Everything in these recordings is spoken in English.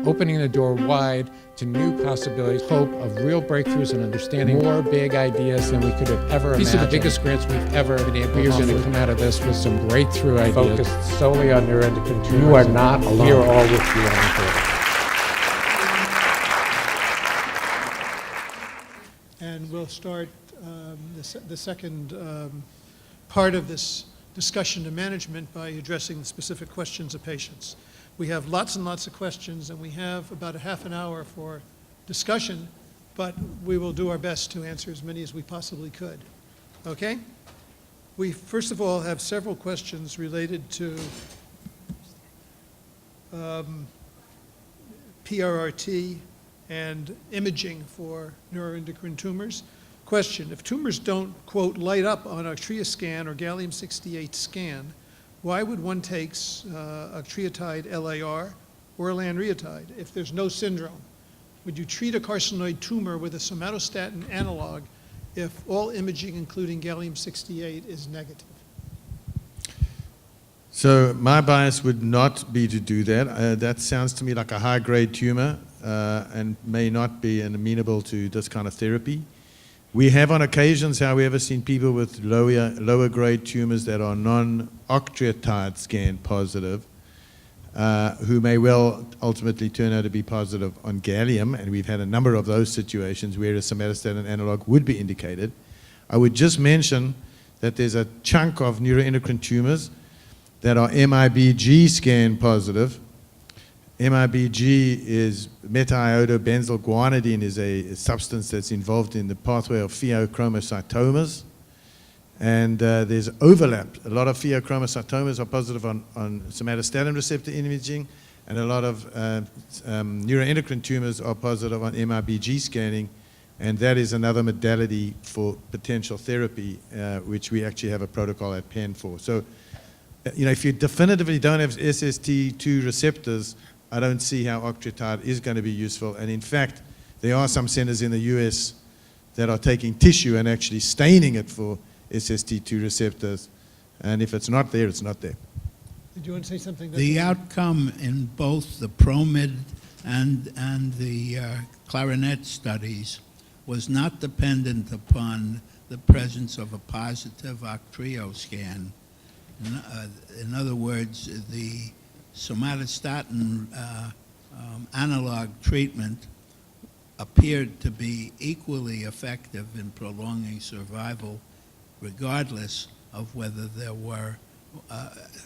opening the door wide to new possibilities, hope of real breakthroughs and understanding more big ideas than we could have ever imagined. These are the biggest grants we've ever been able to offer. We're going to come out of this with some breakthrough ideas. Focused solely on neuroendocrine tumors. You are not alone. We are all with you on this. And we'll start the second part of this discussion and management by addressing the specific questions of patients. We have lots and lots of questions, and we have about a half an hour for discussion, but we will do our best to answer as many as we possibly could. Okay? We first of all have several questions related to PRRT and imaging for neuroendocrine tumors. Question: if tumors don't, quote, light up on octreoscan or gallium-68 scan, why would one take octreotide LAR or lanreotide if there's no syndrome? Would you treat a carcinoid tumor with a somatostatin analog if all imaging, including gallium-68, is negative? So my bias would not be to do that. That sounds to me like a high-grade tumor and may not be amenable to this kind of therapy. We have on occasions, however, seen people with lower grade tumors that are non-octreotide scan positive who may well ultimately turn out to be positive on gallium, and we've had a number of those situations where a somatostatin analog would be indicated. I would just mention that there's a chunk of neuroendocrine tumors that are MIBG scan positive. MIBG is meta-iodobenzylguanidine, is a substance that's involved in the pathway of pheochromocytomas. And there's overlap. A lot of pheochromocytomas are positive on somatostatin receptor imaging, and a lot of neuroendocrine tumors are positive on MIBG scanning, and that is another modality for potential therapy, which we actually have a protocol at Penn for. So, if you definitively don't have SST2 receptors, I don't see how octreotide is going to be useful. And in fact, there are some centers in the US that are taking tissue and actually staining it for SST2 receptors. And if it's not there, it's not there. Did you want to say something? The outcome in both the PROMID and the Clarinet studies was not dependent upon the presence of a positive octreo scan. In other words, the somatostatin analog treatment appeared to be equally effective in prolonging survival, regardless of whether there were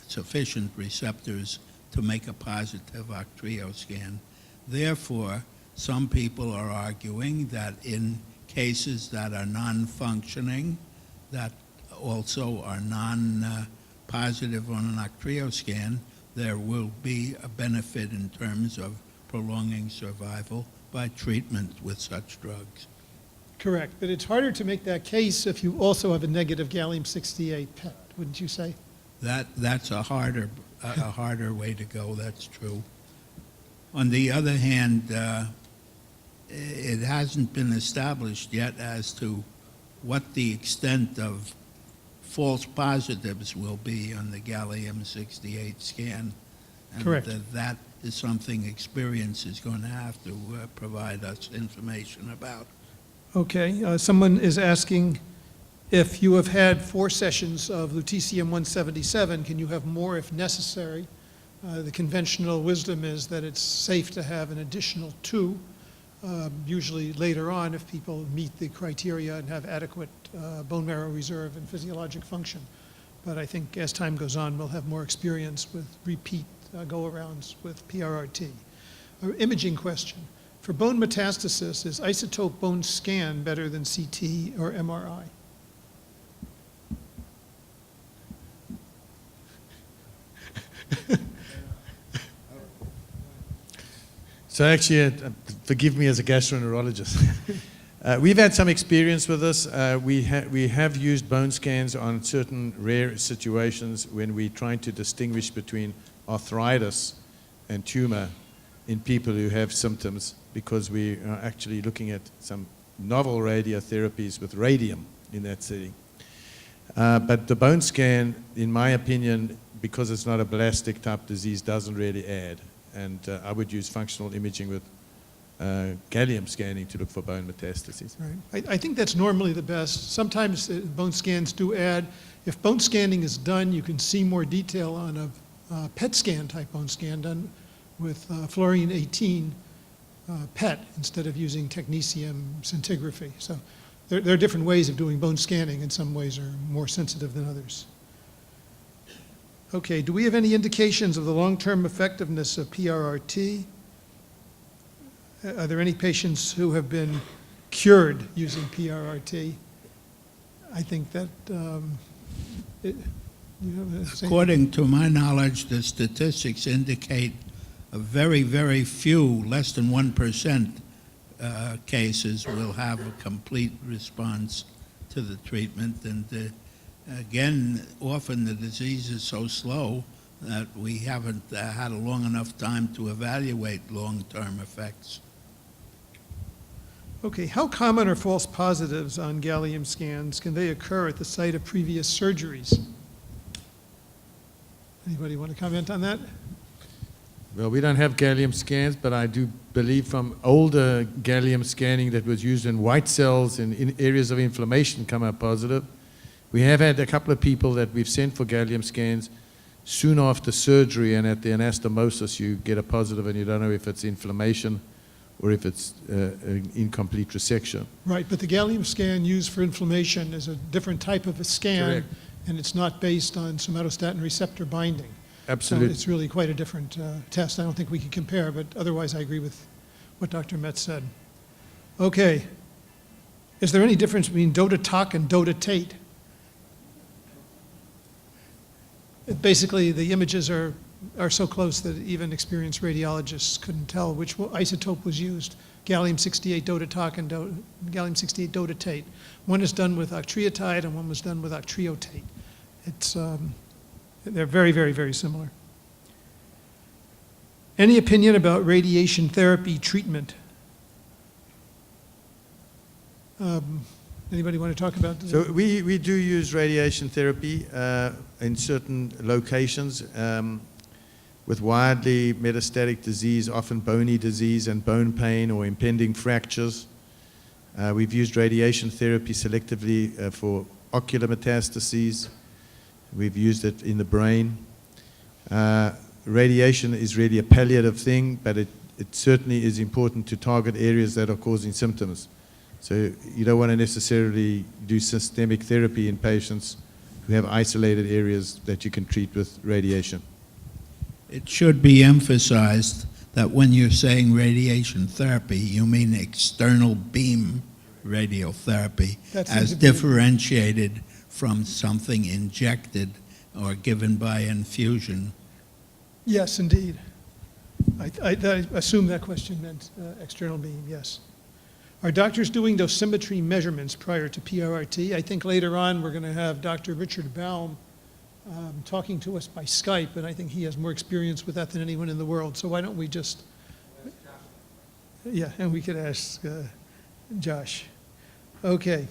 sufficient receptors to make a positive octreo scan. Therefore, some people are arguing that in cases that are non-functioning, that also are non-positive on an octreo scan, there will be a benefit in terms of prolonging survival by treatment with such drugs. Correct, but it's harder to make that case if you also have a negative gallium-68 PET, wouldn't you say? That's a harder way to go, that's true. On the other hand, it hasn't been established yet as to what the extent of false positives will be on the gallium-68 scan. And correct. That is something experience is going to have to provide us information about. Okay, someone is asking if you have had 4 sessions of lutetium-177, can you have more if necessary? The conventional wisdom is that it's safe to have an additional 2, usually later on if people meet the criteria and have adequate bone marrow reserve and physiologic function. But I think as time goes on, we'll have more experience with repeat go-arounds with PRRT. Imaging question. For bone metastasis, is isotope bone scan better than CT or MRI? So actually, forgive me as a gastroenterologist. We've had some experience with this. We have used bone scans on certain rare situations when we're trying to distinguish between arthritis and tumor in people who have symptoms, because we are actually looking at some novel radiotherapies with radium in that setting. But the bone scan, in my opinion, because it's not a blastic type disease, doesn't really add. And I would use functional imaging with gallium scanning to look for bone metastases. Right. I think that's normally the best. Sometimes bone scans do add, if bone scanning is done, you can see more detail on a PET scan type bone scan done with fluorine-18 PET instead of using technetium scintigraphy. So there are different ways of doing bone scanning, and some ways are more sensitive than others. Okay, do we have any indications of the long-term effectiveness of PRRT? Are there any patients who have been cured using PRRT? I think that, According to my knowledge, the statistics indicate a very, very few, less than 1% cases will have a complete response to the treatment. And again, often the disease is so slow that we haven't had a long enough time to evaluate long-term effects. okay, how common are false positives on gallium scans? Can they occur at the site of previous surgeries? Anybody want to comment on that? Well, we don't have gallium scans, but I do believe from older gallium scanning that was used in white cells in areas of inflammation come up positive. We have had a couple of people that we've sent for gallium scans soon after surgery, and at the anastomosis you get a positive and you don't know if it's inflammation or if it's an incomplete resection. Right, but the gallium scan used for inflammation is a different type of a scan, Correct. and it's not based on somatostatin receptor binding. Absolutely. So it's really quite a different test. I don't think we can compare, but otherwise I agree with what Dr. Metz said. Okay. Is there any difference between DOTA-TOC and DOTA-TATE? Basically, the images are so close that even experienced radiologists couldn't tell which isotope was used, gallium-68 DOTA-TOC and gallium-68 DOTA-TATE. One is done with octreotide and one was done with octreotate. It's, they're very, very, very similar. Any opinion about radiation therapy treatment? Anybody want to talk about this? So we do use radiation therapy in certain locations with widely metastatic disease, often bony disease and bone pain or impending fractures. We've used radiation therapy selectively for ocular metastases. We've used it in the brain. Radiation is really a palliative thing, but it certainly is important to target areas that are causing symptoms. So you don't want to necessarily do systemic therapy in patients who have isolated areas that you can treat with radiation. It should be emphasized that when you're saying radiation therapy, you mean external beam radiotherapy as differentiated from something injected or given by infusion. Yes, indeed. I assume that question meant external beam, yes. Are doctors doing dosimetry measurements prior to PRRT? I think later on we're going to have Dr. Richard Baum talking to us by Skype, and I think he has more experience with that than anyone in the world. So why don't we just... Yeah, and we could ask Josh. Okay.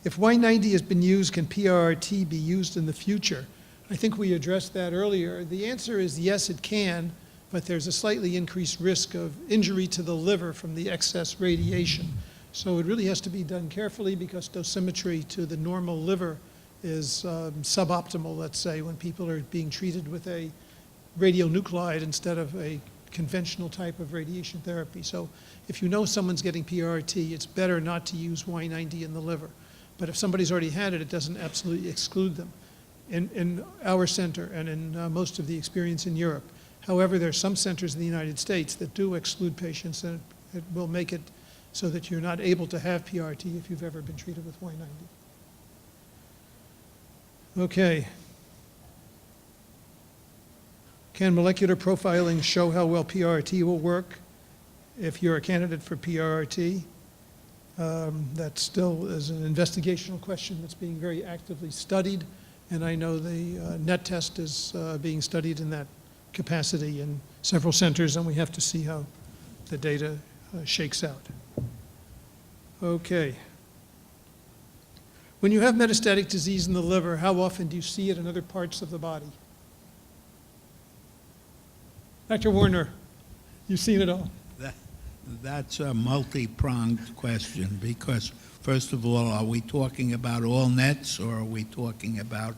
If Y90 has been used, can PRRT be used in the future? I think we addressed that earlier. The answer is yes, it can, but there's a slightly increased risk of injury to the liver from the excess radiation. So it really has to be done carefully because dosimetry to the normal liver is suboptimal, let's say, when people are being treated with a radionuclide instead of a conventional type of radiation therapy. So if you know someone's getting PRRT, it's better not to use Y90 in the liver. But if somebody's already had it, it doesn't absolutely exclude them. In our center and in most of the experience in Europe. However, there are some centers in the United States that do exclude patients, and it will make it so that you're not able to have PRRT if you've ever been treated with Y90. Okay. Can molecular profiling show how well PRRT will work if you're a candidate for PRRT? That still is an investigational question that's being very actively studied, and I know the NET test is being studied in that capacity in several centers, and we have to see how the data shakes out. Okay. When you have metastatic disease in the liver, how often do you see it in other parts of the body? Dr. Warner, you've seen it all. That's a multi-pronged question because, first of all, are we talking about all NETs or are we talking about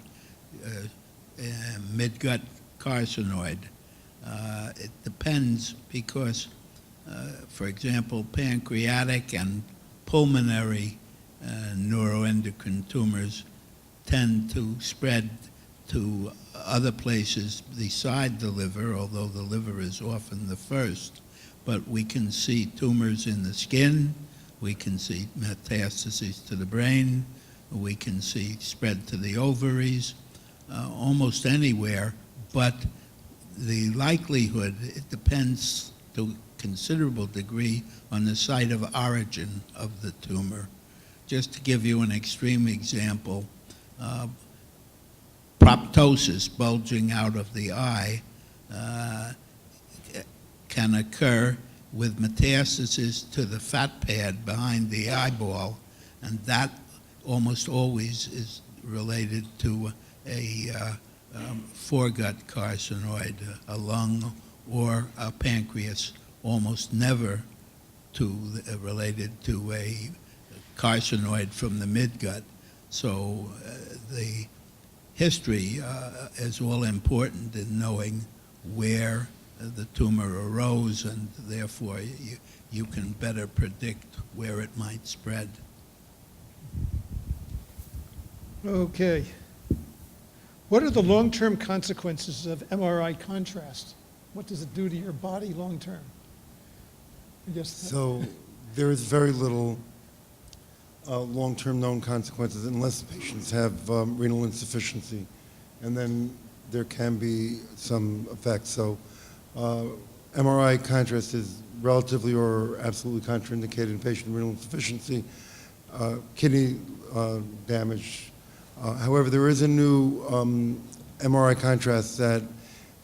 midgut carcinoid? It depends because, for example, pancreatic and pulmonary neuroendocrine tumors tend to spread to other places beside the liver, although the liver is often the first. But we can see tumors in the skin, we can see metastases to the brain, we can see spread to the ovaries, almost anywhere, but the likelihood, it depends to a considerable degree on the site of origin of the tumor. Just to give you an extreme example, proptosis, bulging out of the eye, can occur with metastasis to the fat pad behind the eyeball, and that almost always is related to a foregut carcinoid, a lung or a pancreas, almost never related to a carcinoid from the midgut. So the history is all important in knowing where the tumor arose, and therefore you can better predict where it might spread. Okay. What are the long-term consequences of MRI contrast? What does it do to your body long-term? I guess So there is very little long-term known consequences unless patients have renal insufficiency, and then there can be some effects. So MRI contrast is relatively or absolutely contraindicated in patient renal insufficiency, kidney damage. However, there is a new MRI contrast that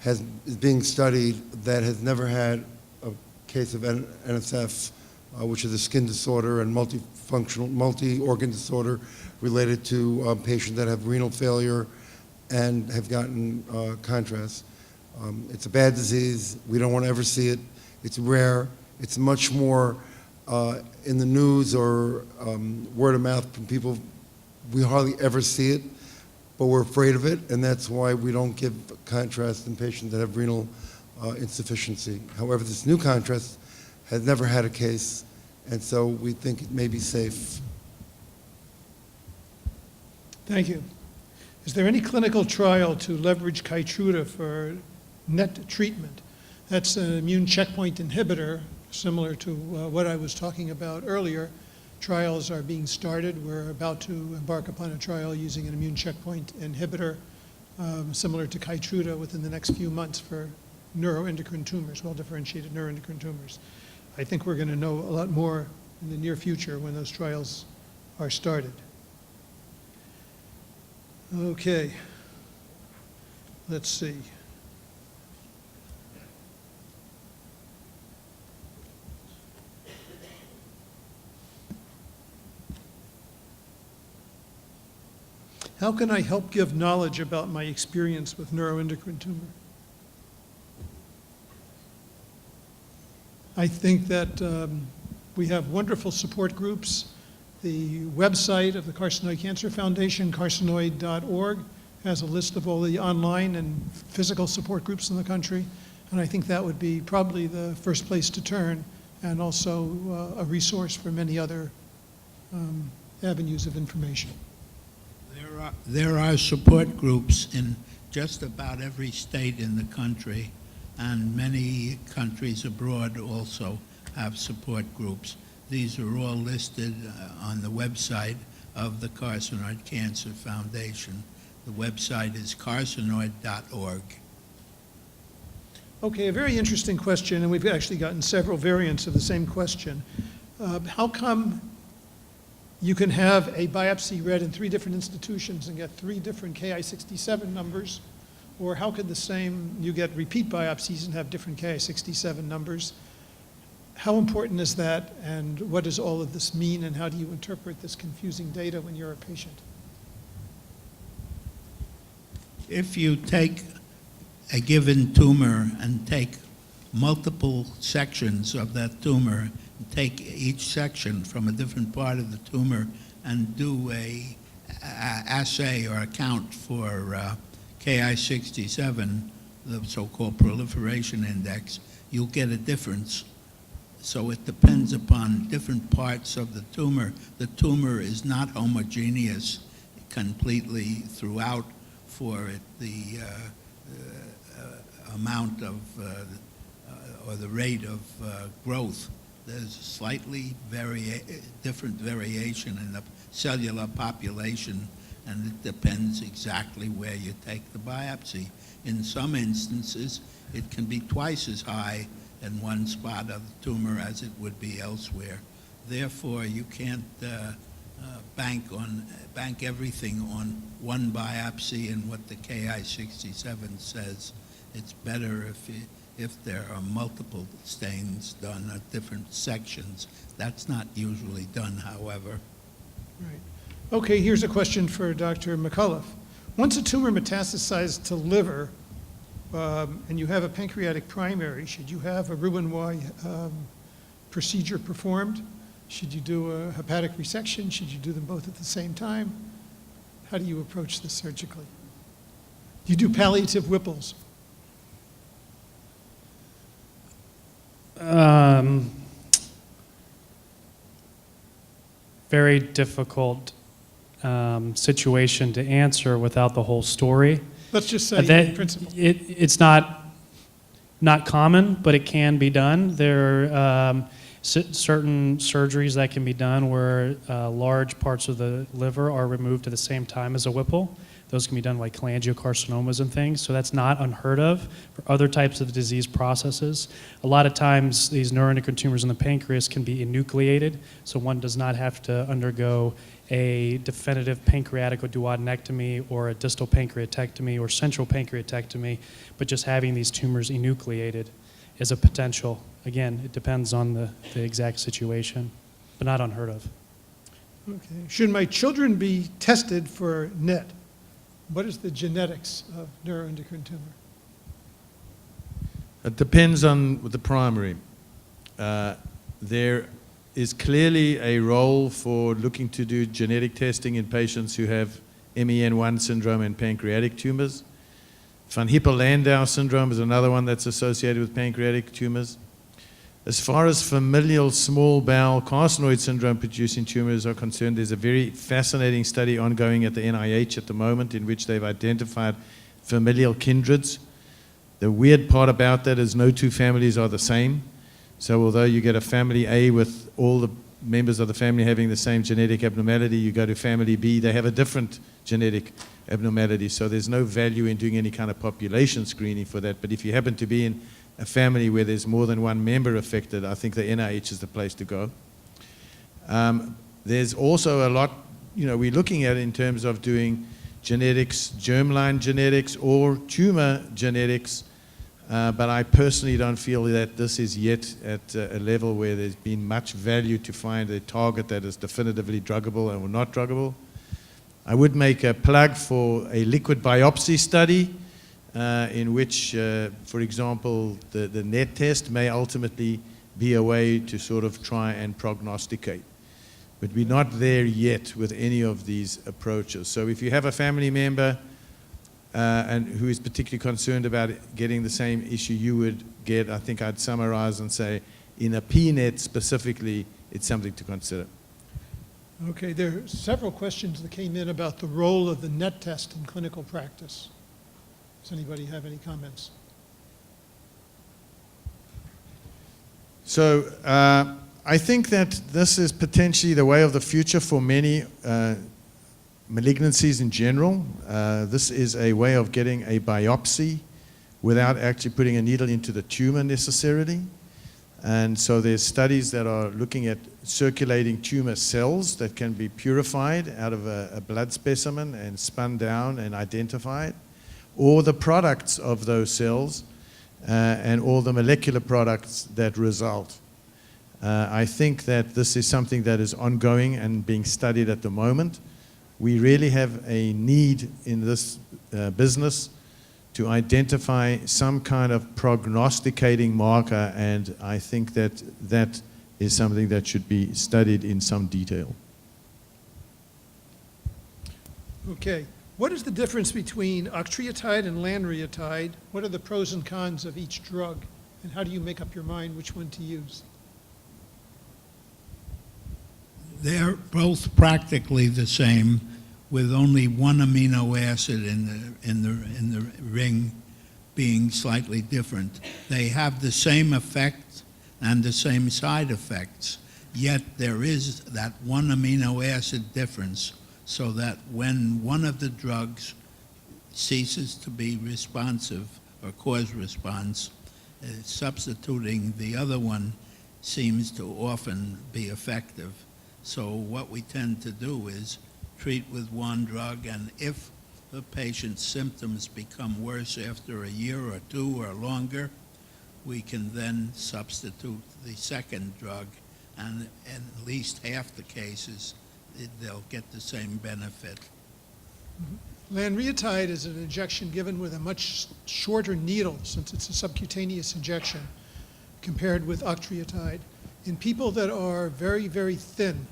is being studied that has never had a case of NSF, which is a skin disorder and multi-organ disorder related to patients that have renal failure and have gotten contrast. It's a bad disease. We don't want to ever see it. It's rare. It's much more in the news or word of mouth from people. We hardly ever see it, but we're afraid of it, and that's why we don't give contrast in patients that have renal insufficiency. However, this new contrast has never had a case, and so we think it may be safe. Thank you. Is there any clinical trial to leverage Keytruda for NET treatment? That's an immune checkpoint inhibitor, similar to what I was talking about earlier. Trials are being started. We're about to embark upon a trial using an immune checkpoint inhibitor, similar to Keytruda, within the next few months for neuroendocrine tumors, well-differentiated neuroendocrine tumors. I think we're going to know a lot more in the near future when those trials are started. Okay, let's see. How can I help give knowledge about my experience with neuroendocrine tumor? I think that we have wonderful support groups. The website of the Carcinoid Cancer Foundation, carcinoid.org, has a list of all the online and physical support groups in the country, and I think that would be probably the first place to turn, and also a resource for many other avenues of information. There are support groups in just about every state in the country, and many countries abroad also have support groups. These are all listed on the website of the Carcinoid Cancer Foundation. The website is carcinoid.org. Okay, a very interesting question, and we've actually gotten several variants of the same question. How come you can have a biopsy read in 3 different institutions and get 3 different Ki-67 numbers? Or how could you get repeat biopsies and have different Ki-67 numbers? How important is that, and what does all of this mean, and how do you interpret this confusing data when you're a patient? If you take a given tumor and take multiple sections of that tumor, take each section from a different part of the tumor and do a assay or account for Ki-67, the so-called proliferation index, you'll get a difference. So it depends upon different parts of the tumor. The tumor is not homogeneous completely throughout for it, the amount of, or the rate of growth. There's a slightly different variation in the cellular population, and it depends exactly where you take the biopsy. In some instances, it can be twice as high in one spot of the tumor as it would be elsewhere. Therefore, you can't bank everything on one biopsy and what the Ki-67 says. It's better if there are multiple stains done at different sections. That's not usually done, however. Right. Okay, here's a question for Dr. McAuliffe. Once a tumor metastasized to liver and you have a pancreatic primary, should you have a Roux-en-Y procedure performed? Should you do a hepatic resection? Should you do them both at the same time? How do you approach this surgically? Do you do palliative Whipples? Very difficult situation to answer without the whole story. Let's just say in principle. It's not common, but it can be done. There are certain surgeries that can be done where large parts of the liver are removed at the same time as a Whipple. Those can be done like cholangiocarcinomas and things, so that's not unheard of for other types of disease processes. A lot of times these neuroendocrine tumors in the pancreas can be enucleated, so one does not have to undergo a definitive pancreatic duodenectomy or a distal pancreatectomy or central pancreatectomy, but just having these tumors enucleated is a potential. Again, it depends on the exact situation, but not unheard of. Okay. Should my children be tested for NET? What is the genetics of neuroendocrine tumor? It depends on the primary. There is clearly a role for looking to do genetic testing in patients who have MEN1 syndrome and pancreatic tumors. Van Hippel-Landau syndrome is another one that's associated with pancreatic tumors. As far as familial small bowel carcinoid syndrome producing tumors are concerned, there's a very fascinating study ongoing at the NIH at the moment in which they've identified familial kindreds. The weird part about that is no two families are the same. So although you get a family A with all the members of the family having the same genetic abnormality, you go to family B, they have a different genetic abnormality. So there's no value in doing any kind of population screening for that. But if you happen to be in a family where there's more than one member affected, I think the NIH is the place to go. There's also a lot, we're looking at in terms of doing genetics, germline genetics or tumor genetics, but I personally don't feel that this is yet at a level where there's been much value to find a target that is definitively druggable or not druggable. I would make a plug for a liquid biopsy study in which, for example, the NET test may ultimately be a way to sort of try and prognosticate. But we're not there yet with any of these approaches. So if you have a family member and who is particularly concerned about getting the same issue you would get, I think I'd summarize and say, in a PNET specifically, it's something to consider. Okay, there are several questions that came in about the role of the NET test in clinical practice. Does anybody have any comments? So I think that this is potentially the way of the future for many malignancies in general. This is a way of getting a biopsy without actually putting a needle into the tumor necessarily. And so there's studies that are looking at circulating tumor cells that can be purified out of a blood specimen and spun down and identified, or the products of those cells and all the molecular products that result. I think that this is something that is ongoing and being studied at the moment. We really have a need in this business to identify some kind of prognosticating marker, and I think that that is something that should be studied in some detail. Okay. What is the difference between octreotide and lanreotide? What are the pros and cons of each drug? And how do you make up your mind which one to use? They're both practically the same, with only one amino acid in the ring being slightly different. They have the same effect and the same side effects, yet there is that one amino acid difference, so that when one of the drugs ceases to be responsive or cause response, substituting the other one seems to often be effective. So what we tend to do is treat with one drug, and if the patient's symptoms become worse after a year or two or longer, we can then substitute the second drug, and in at least half the cases, they'll get the same benefit. Lanreotide is an injection given with a much shorter needle, since it's a subcutaneous injection, compared with octreotide. In people that are very, very thin,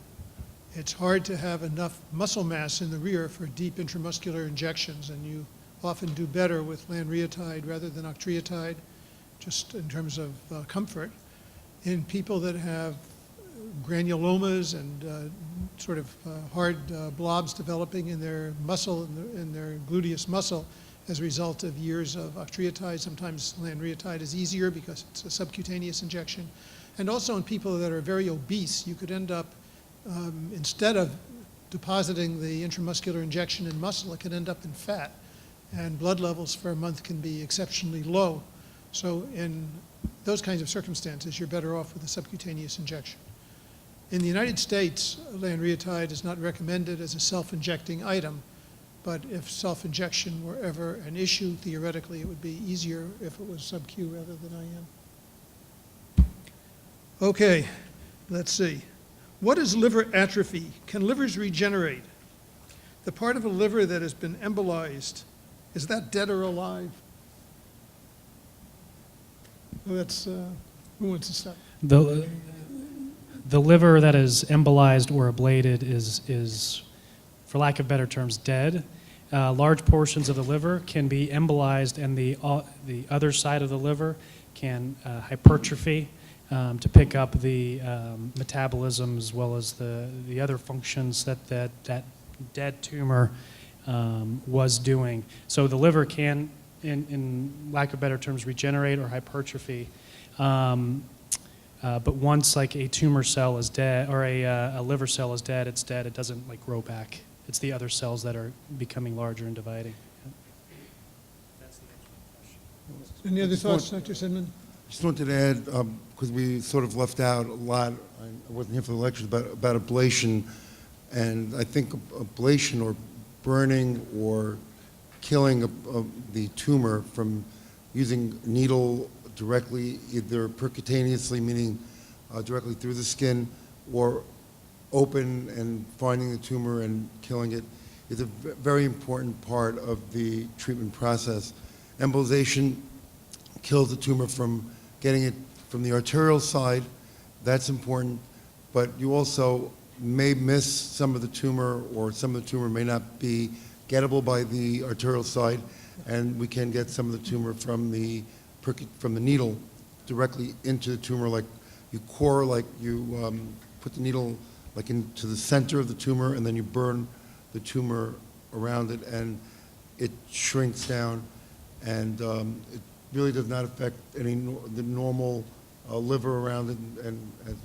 it's hard to have enough muscle mass in the rear for deep intramuscular injections, and you often do better with lanreotide rather than octreotide, just in terms of comfort. In people that have granulomas and sort of hard blobs developing in their muscle, in their gluteus muscle, as a result of years of octreotide, sometimes lanreotide is easier because it's a subcutaneous injection. And also in people that are very obese, you could end up, instead of depositing the intramuscular injection in muscle, it could end up in fat. And blood levels for a month can be exceptionally low. So in those kinds of circumstances, you're better off with a subcutaneous injection. In the United States, lanreotide is not recommended as a self-injecting item, but if self-injection were ever an issue, theoretically it would be easier if it was sub-Q rather than IM. Okay, let's see. What is liver atrophy? Can livers regenerate? The part of a liver that has been embolized, is that dead or alive? Well, that's, who wants to start? The liver that is embolized or ablated is, for lack of better terms, dead. Large portions of the liver can be embolized, and the other side of the liver can hypertrophy to pick up the metabolism as well as the other functions that dead tumor was doing. So the liver can, in lack of better terms, regenerate or hypertrophy. But once like a tumor cell is dead or a liver cell is dead, it's dead. It doesn't like grow back. It's the other cells that are becoming larger and dividing. That's the answer to the question. Any other thoughts, Dr. Cynamon? Just wanted to add, because we sort of left out a lot, I wasn't here for the lectures, about ablation, and I think ablation or burning or killing the tumor from using needle directly, either percutaneously, meaning directly through the skin, or open and finding the tumor and killing it, is a very important part of the treatment process. Embolization kills the tumor from getting it from the arterial side. That's important, but you also may miss some of the tumor, or some of the tumor may not be gettable by the arterial side, and we can get some of the tumor from the needle directly into the tumor, like you core, like you put the needle like into the center of the tumor, and then you burn the tumor around it, and it shrinks down, and it really does not affect the normal liver around it, and as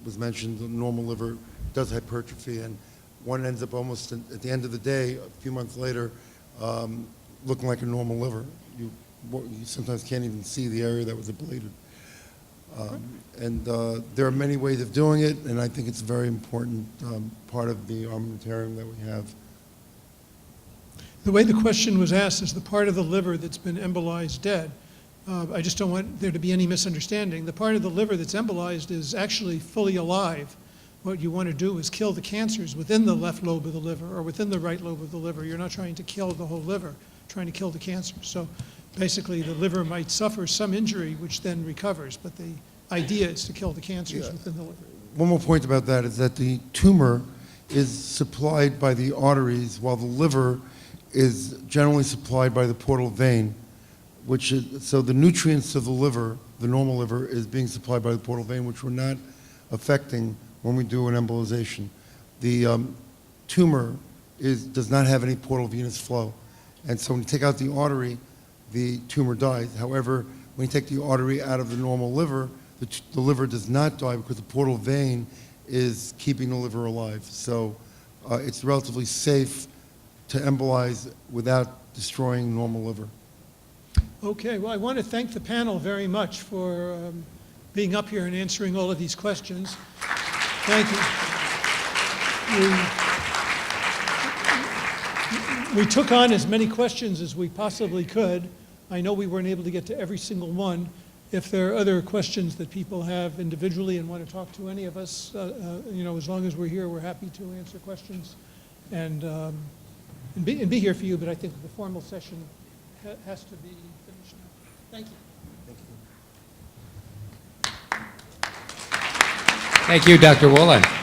was mentioned, the normal liver does hypertrophy, and one ends up almost at the end of the day, a few months later, looking like a normal liver. You sometimes can't even see the area that was ablated. And there are many ways of doing it, and I think it's a very important part of the armamentarium that we have. The way the question was asked is the part of the liver that's been embolized dead. I just don't want there to be any misunderstanding. The part of the liver that's embolized is actually fully alive. What you want to do is kill the cancers within the left lobe of the liver or within the right lobe of the liver. You're not trying to kill the whole liver, trying to kill the cancer. So basically the liver might suffer some injury which then recovers, but the idea is to kill the cancers Yeah. within the liver. One more point about that is that the tumor is supplied by the arteries, while the liver is generally supplied by the portal vein, which is, so the nutrients of the liver, the normal liver, is being supplied by the portal vein, which we're not affecting when we do an embolization. The tumor does not have any portal venous flow. And so when you take out the artery, the tumor dies. However, when you take the artery out of the normal liver, the liver does not die because the portal vein is keeping the liver alive. So it's relatively safe to embolize without destroying normal liver. Okay, well, I want to thank the panel very much for being up here and answering all of these questions. Thank you. We took on as many questions as we possibly could. I know we weren't able to get to every single one. If there are other questions that people have individually and want to talk to any of us, you know, as long as we're here, we're happy to answer questions and be here for you. But I think the formal session has to be finished now. Thank you. Thank you, Dr. Wolin.